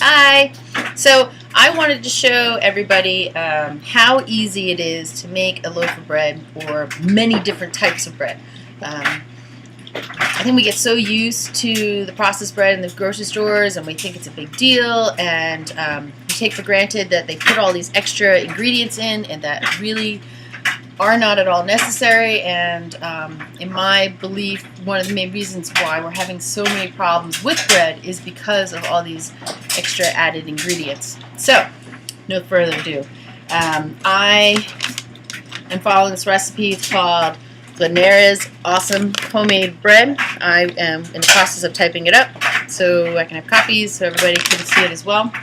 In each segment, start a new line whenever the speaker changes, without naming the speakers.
Hi! So I wanted to show everybody how easy it is to make a loaf of bread or many different types of bread. I think we get so used to the processed bread in the grocery stores and we think it's a big deal, and we take for granted that they put all these extra ingredients in and that really are not at all necessary, and in my belief, one of the main reasons why we're having so many problems with bread is because of all these extra added ingredients. So, no further ado, I am following this recipe. It's called Gulnara's Awesome Homemade Bread. I am in the process of typing it up so I can have copies so everybody can see it as well.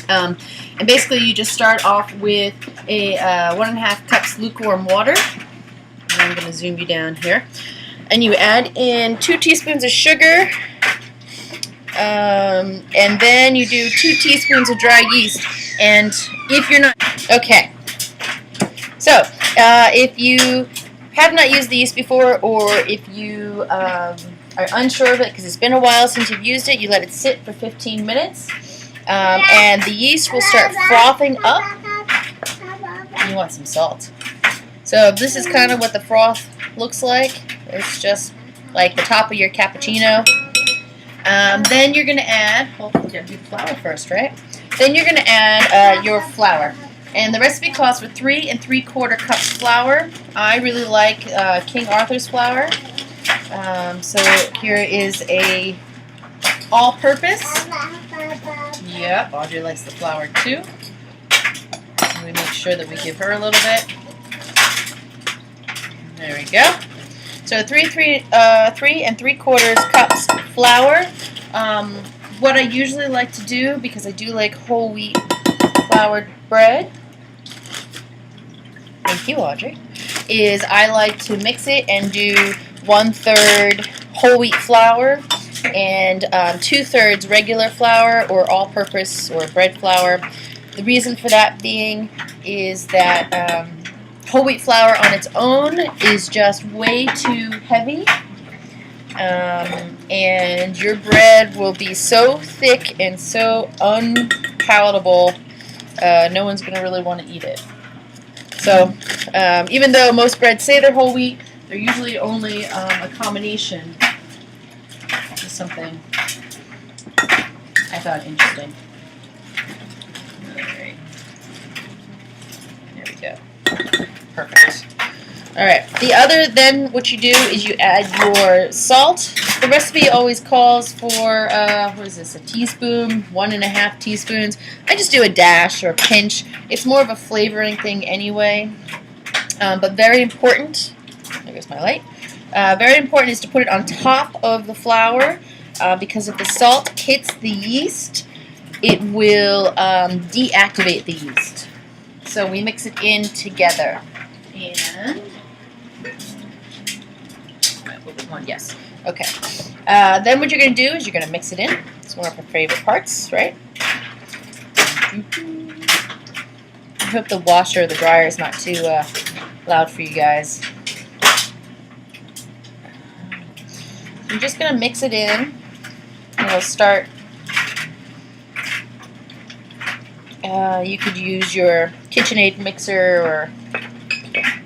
And basically you just start off with a 1.5 cups lukewarm water. And I'm going to zoom you down here. And you add in 2 teaspoons of sugar. And then you do 2 teaspoons of dry yeast. And if you're not... Okay. So, if you have not used the yeast before, or if you are unsure of it because it's been a while since you've used it, you let it sit for 15 minutes. And the yeast will start frothing up. You want some salt. So this is kind of what the froth looks like. It's just like the top of your cappuccino. Then you're going to add, well, we're going to do the flour first, right? Then you're going to add your flour. And the recipe calls for 3 3/4 cups flour. I really like King Arthur's flour. So here is a all-purpose. Yep, Audrey likes the flour too. And we make sure that we give her a little bit. There we go. So 3 3/4 cups flour. What I usually like to do, because I do like whole wheat floured bread, thank you, Audrey, is I like to mix it and do 1/3 whole wheat flour and 2/3 regular flour or all-purpose or bread flour. The reason for that being is that whole wheat flour on its own is just way too heavy, and your bread will be so thick and so unpalatable, no one's going to really want to eat it. So even though most breads say they're whole wheat, they're usually only a combination. Something I thought interesting. Alright. There we go. Perfect. Alright. Then what you do is you add your salt. The recipe always calls for, what is this, a teaspoon, 1.5 teaspoons. I just do a dash or a pinch. It's more of a flavoring thing anyway. But very important, there goes my light. Very important is to put it on top of the flour, because if the salt hits the yeast, it will deactivate the yeast. So we mix it in together. And yes, okay. Then what you're going to do is you're going to mix it in. It's one of our favorite parts, right? I hope the washer or the dryer is not too loud for you guys. I'm just going to mix it in, and we'll start. You could use your KitchenAid mixer or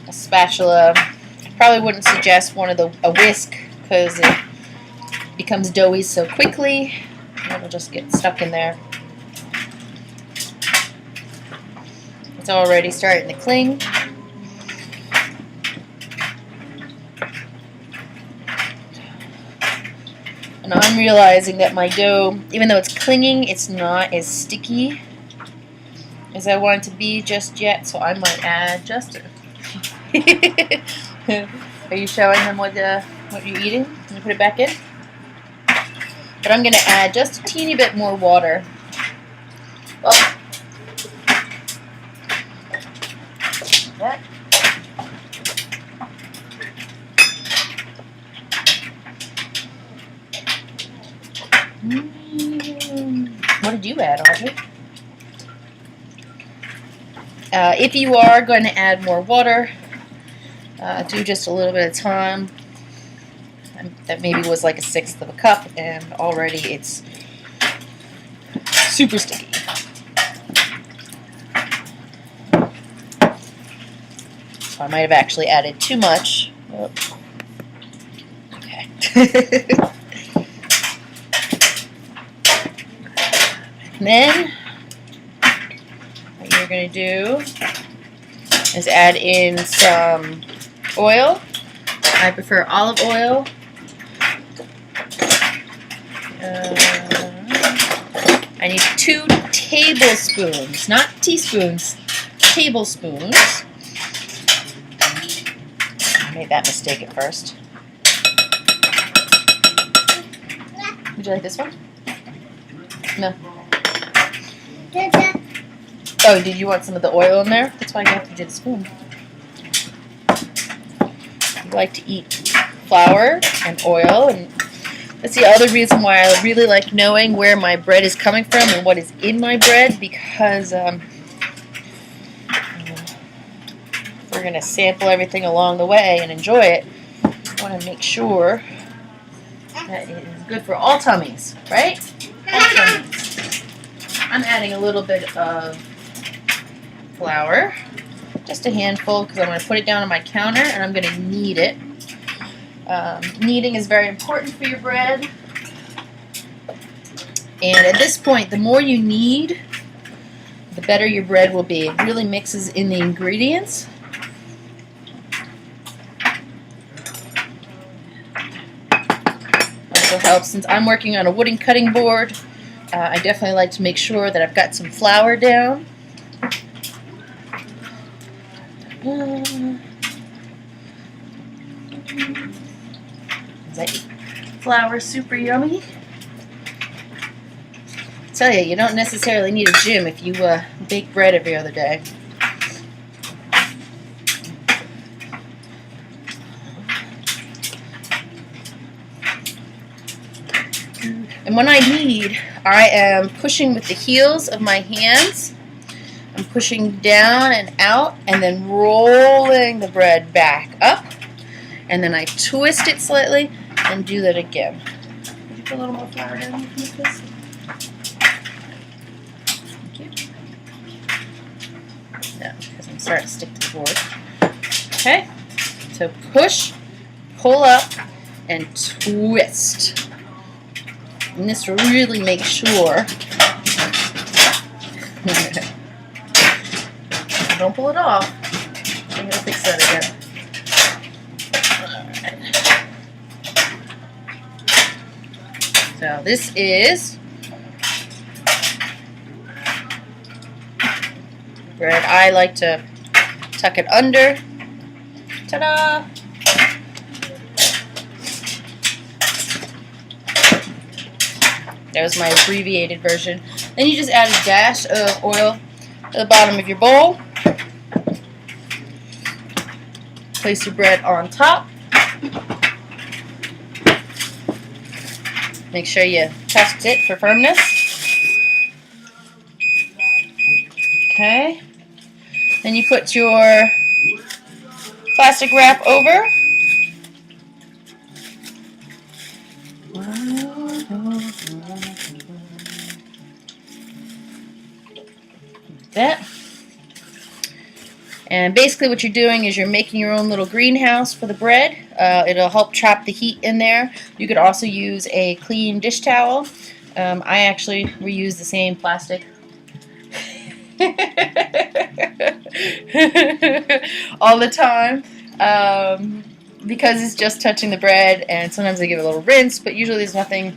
a spatula. I probably wouldn't suggest a whisk because it becomes doughy so quickly. It'll just get stuck in there. It's already starting to cling. And I'm realizing that my dough, even though it's clinging, it's not as sticky as I want it to be just yet, so I might add just Are you showing them what you're eating? Can you put it back in? But I'm going to add just a teeny bit more water. Oh. That. What did you add, Audrey? If you are going to add more water, do just a little bit of time. That maybe was like 1/6 of a cup, and already it's super sticky. So I might have actually added too much. Oh. Okay. And then what you're going to do is add in some oil. I prefer olive oil. I need 2 tablespoons, not teaspoons, tablespoons. I made that mistake at first. Would you like this one? No. Oh, did you want some of the oil in there? That's why you have to do the spoon. I like to eat flour and oil, and that's the other reason why I really like knowing where my bread is coming from and what is in my bread, because we're going to sample everything along the way and enjoy it. I want to make sure that it is good for all tummies, right? All tummies. I'm adding a little bit of flour, just a handful, because I'm going to put it down on my counter and I'm going to knead it. Kneading is very important for your bread, and at this point the more you knead, the better your bread will be. It really mixes in the ingredients. Also helps, since I'm working on a wooden cutting board, I definitely like to make sure that I've got some flour down. Is that flour super yummy? I tell you, you don't necessarily need a gym if you bake bread every other day. And when I knead, I am pushing with the heels of my hands. I'm pushing down and out, and then rolling the bread back up. And then I twist it slightly and do that again. Could you put a little more flour down with this? Thank you. No, because I'm starting to stick to the board. Okay, so push, pull up, and twist. And this really makes sure. Don't pull it off. I'm going to fix that again. So this is bread. I like to tuck it under. Ta-da! That was my abbreviated version. Then you just add a dash of oil to the bottom of your bowl. Place your bread on top. Make sure you test it for firmness. Okay. Then you put your plastic wrap over. That. And basically what you're doing is you're making your own little greenhouse for the bread. It'll help trap the heat in there. You could also use a clean dish towel. I actually reuse the same plastic all the time because it's just touching the bread, and sometimes I give it a little rinse, but usually there's nothing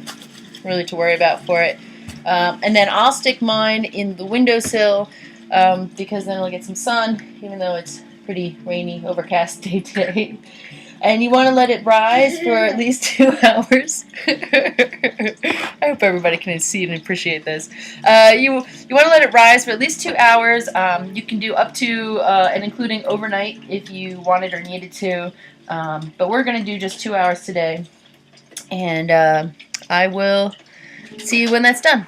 really to worry about for it. And then I'll stick mine in the windowsill because then it'll get some sun, even though it's pretty rainy, overcast day today. And you want to let it rise for at least 2 hours. I hope everybody can see and appreciate this. You want to let it rise for at least 2 hours. You can do up to and including overnight if you wanted or needed to. But we're going to do just 2 hours today. And I will see you when that's done.